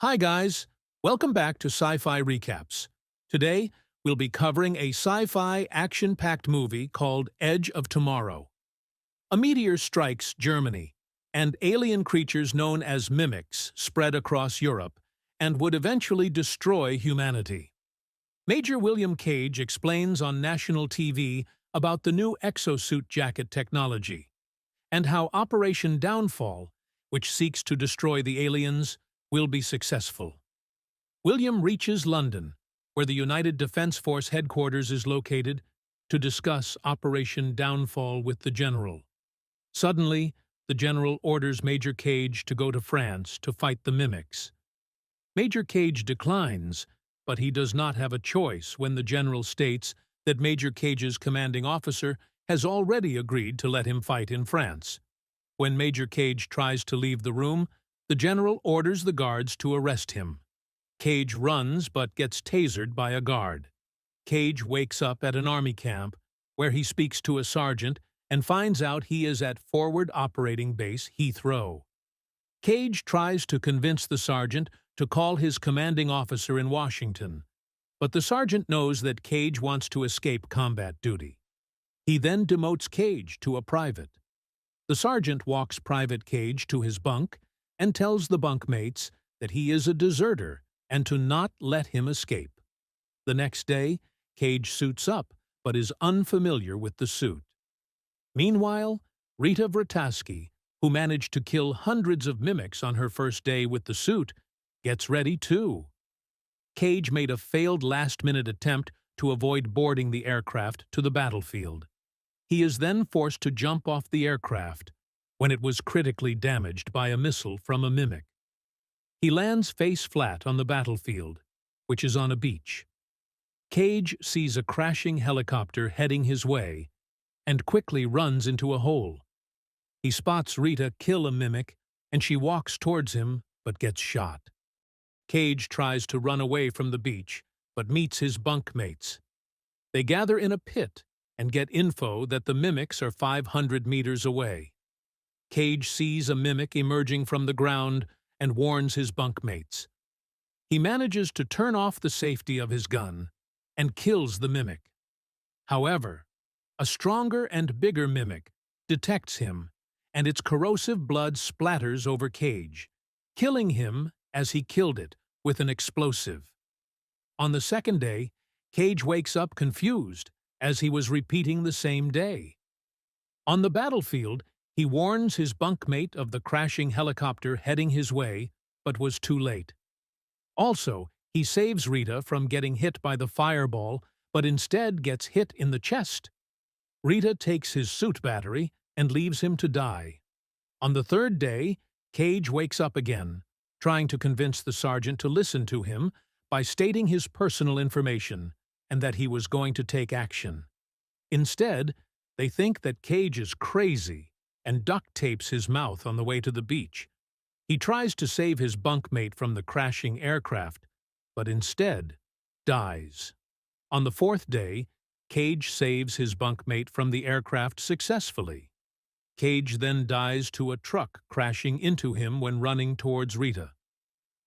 Hi guys, welcome back to Sci-Fi Recaps. Today, we'll be covering a sci-fi action-packed movie called Edge of Tomorrow. A meteor strikes Germany, and alien creatures known as mimics spread across Europe and would eventually destroy humanity. Major William Cage explains on national TV about the new exosuit jacket technology and how Operation Downfall, which seeks to destroy the aliens, will be successful. William reaches London, where the United Defence Force headquarters is located, to discuss Operation Downfall with the General. Suddenly, the General orders Major Cage to go to France to fight the mimics. Major Cage declines, but he does not have a choice when the General states that Major Cage's commanding officer has already agreed to let him fight in France. When Major Cage tries to leave the room, the General orders the guards to arrest him. Cage runs but gets tasered by a guard. Cage wakes up at an army camp, where he speaks to a sergeant and finds out he is at Forward Operating Base Heathrow. Cage tries to convince the sergeant to call his commanding officer in Washington, but the sergeant knows that Cage wants to escape combat duty. He then demotes Cage to a private. The sergeant walks Private Cage to his bunk and tells the bunkmates that he is a deserter and to not let him escape. The next day, Cage suits up but is unfamiliar with the suit. Meanwhile, Rita Vrataski, who managed to kill hundreds of mimics on her first day with the suit, gets ready too. Cage made a failed last-minute attempt to avoid boarding the aircraft to the battlefield. He is then forced to jump off the aircraft when it was critically damaged by a missile from a mimic. He lands face flat on the battlefield, which is on a beach. Cage sees a crashing helicopter heading his way and quickly runs into a hole. He spots Rita kill a mimic, and she walks towards him but gets shot. Cage tries to run away from the beach but meets his bunkmates. They gather in a pit and get info that the mimics are 500 meters away. Cage sees a mimic emerging from the ground and warns his bunkmates. He manages to turn off the safety of his gun and kills the mimic. However, a stronger and bigger mimic detects him, and its corrosive blood splatters over Cage, killing him as he killed it with an explosive. On the second day, Cage wakes up confused, as he was repeating the same day. On the battlefield, he warns his bunkmate of the crashing helicopter heading his way, but was too late. Also, he saves Rita from getting hit by the fireball, but instead gets hit in the chest. Rita takes his suit battery and leaves him to die. On the third day, Cage wakes up again, trying to convince the sergeant to listen to him by stating his personal information and that he was going to take action. Instead, they think that Cage is crazy and duct tapes his mouth on the way to the beach. He tries to save his bunkmate from the crashing aircraft, but instead dies. On the fourth day, Cage saves his bunkmate from the aircraft successfully. Cage then dies to a truck crashing into him when running towards Rita.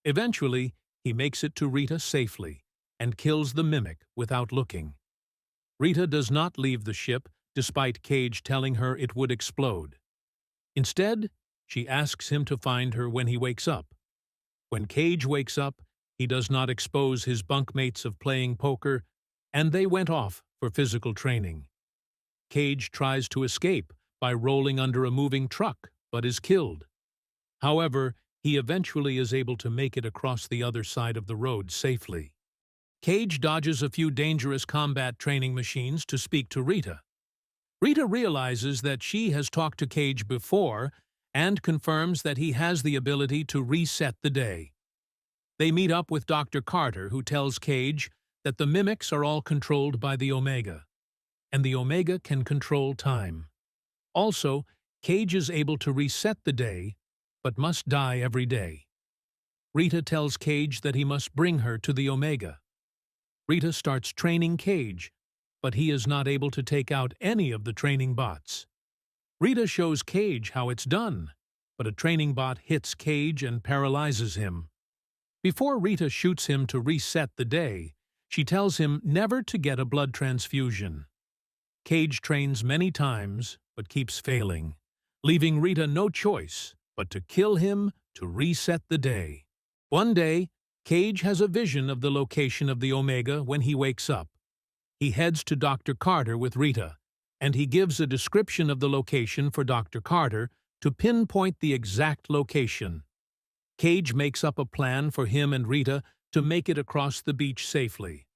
Eventually, he makes it to Rita safely and kills the mimic without looking. Rita does not leave the ship despite Cage telling her it would explode. Instead, she asks him to find her when he wakes up. When Cage wakes up, he does not expose his bunkmates of playing poker, and they went off for physical training. Cage tries to escape by rolling under a moving truck, but is killed. However, he eventually is able to make it across the other side of the road safely. Cage dodges a few dangerous combat training machines to speak to Rita. Rita realizes that she has talked to Cage before and confirms that he has the ability to reset the day. They meet up with Dr. Carter, who tells Cage that the mimics are all controlled by the Omega, and the Omega can control time. Also, Cage is able to reset the day, but must die every day. Rita tells Cage that he must bring her to the Omega. Rita starts training Cage, but he is not able to take out any of the training bots. Rita shows Cage how it's done, but a training bot hits Cage and paralyzes him. Before Rita shoots him to reset the day, she tells him never to get a blood transfusion. Cage trains many times, but keeps failing, leaving Rita no choice but to kill him to reset the day. One day, Cage has a vision of the location of the Omega when he wakes up. He heads to Dr. Carter with Rita, and he gives a description of the location for Dr. Carter to pinpoint the exact location. Cage makes up a plan for him and Rita to make it across the beach safely.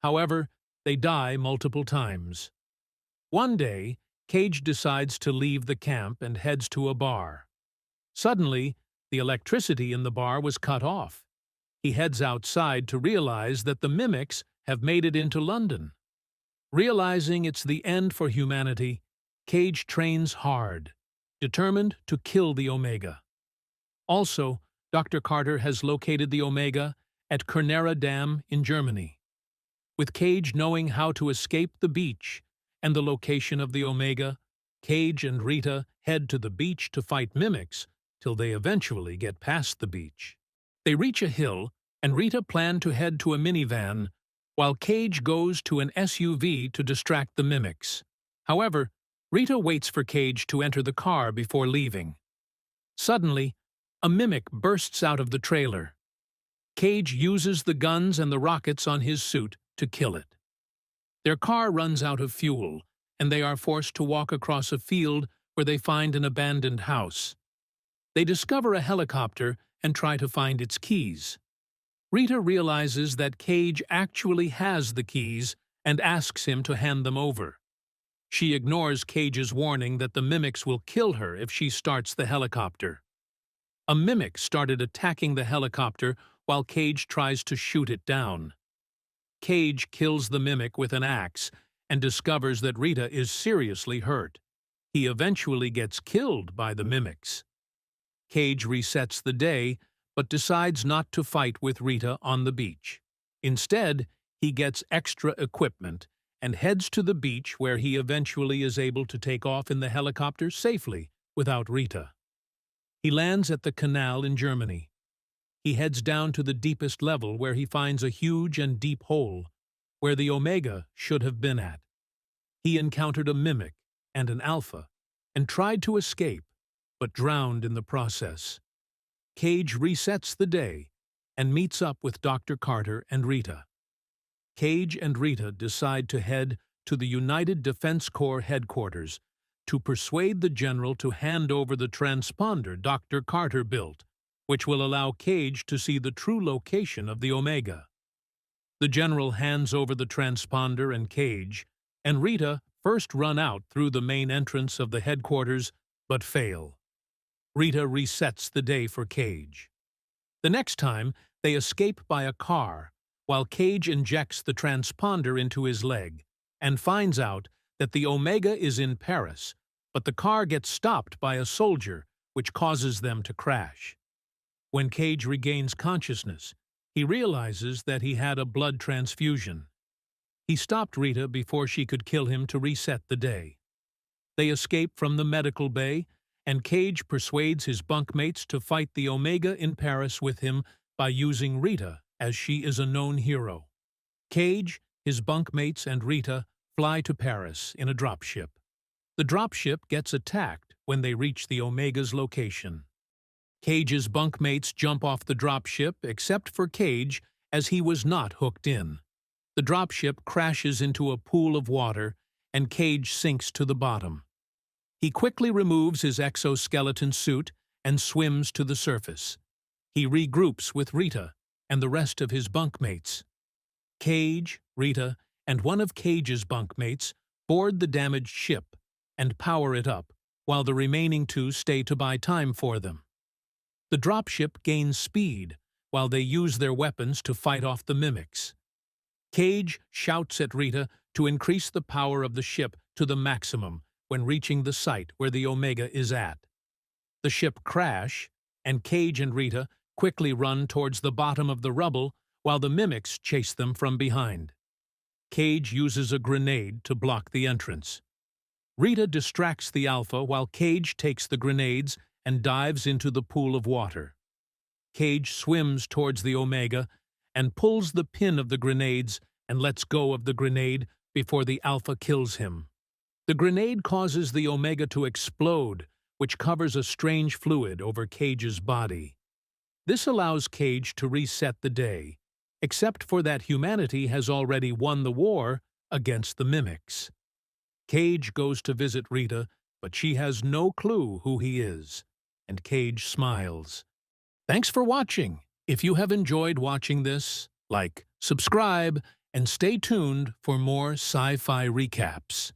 However, they die multiple times. One day, Cage decides to leave the camp and heads to a bar. Suddenly, the electricity in the bar was cut off. He heads outside to realize that the mimics have made it into London. Realizing it's the end for humanity, Cage trains hard, determined to kill the Omega. Also, Dr. Carter has located the Omega at Kernera Dam in Germany. With Cage knowing how to escape the beach and the location of the Omega, Cage and Rita head to the beach to fight mimics till they eventually get past the beach. They reach a hill, and Rita plans to head to a minivan, while Cage goes to an SUV to distract the mimics. However, Rita waits for Cage to enter the car before leaving. Suddenly, a mimic bursts out of the trailer. Cage uses the guns and the rockets on his suit to kill it. Their car runs out of fuel, and they are forced to walk across a field where they find an abandoned house. They discover a helicopter and try to find its keys. Rita realizes that Cage actually has the keys and asks him to hand them over. She ignores Cage's warning that the mimics will kill her if she starts the helicopter. A mimic started attacking the helicopter while Cage tries to shoot it down. Cage kills the mimic with an axe and discovers that Rita is seriously hurt. He eventually gets killed by the mimics. Cage resets the day, but decides not to fight with Rita on the beach. Instead, he gets extra equipment and heads to the beach where he eventually is able to take off in the helicopter safely without Rita. He lands at the canal in Germany. He heads down to the deepest level where he finds a huge and deep hole, where the Omega should have been at. He encountered a mimic and an alpha, and tried to escape, but drowned in the process. Cage resets the day and meets up with Dr. Carter and Rita. Cage and Rita decide to head to the United Defense Corps headquarters to persuade the general to hand over the transponder Dr. Carter built, which will allow Cage to see the true location of the Omega. The general hands over the transponder and Cage, and Rita first run out through the main entrance of the headquarters, but fail. Rita resets the day for Cage. The next time, they escape by a car, while Cage injects the transponder into his leg, and finds out that the Omega is in Paris, but the car gets stopped by a soldier, which causes them to crash. When Cage regains consciousness, he realizes that he had a blood transfusion. He stopped Rita before she could kill him to reset the day. They escape from the medical bay, and Cage persuades his bunkmates to fight the Omega in Paris with him by using Rita, as she is a known hero. Cage, his bunkmates, and Rita fly to Paris in a dropship. The dropship gets attacked when they reach the Omega's location. Cage's bunkmates jump off the dropship except for Cage, as he was not hooked in. The dropship crashes into a pool of water, and Cage sinks to the bottom. He quickly removes his exoskeleton suit and swims to the surface. He regroups with Rita and the rest of his bunkmates. Cage, Rita, and one of Cage's bunkmates board the damaged ship and power it up, while the remaining two stay to buy time for them. The dropship gains speed, while they use their weapons to fight off the mimics. Cage shouts at Rita to increase the power of the ship to the maximum when reaching the site where the Omega is at. The ship crash, and Cage and Rita quickly run towards the bottom of the rubble while the mimics chase them from behind. Cage uses a grenade to block the entrance. Rita distracts the Alpha while Cage takes the grenades and dives into the pool of water. Cage swims towards the Omega and pulls the pin of the grenades and lets go of the grenade before the Alpha kills him. The grenade causes the Omega to explode, which covers a strange fluid over Cage's body. This allows Cage to reset the day, except for that humanity has already won the war against the mimics. Cage goes to visit Rita, but she has no clue who he is, and Cage smiles. Thanks for watching. If you have enjoyed watching this, like, subscribe, and stay tuned for more sci-fi recaps.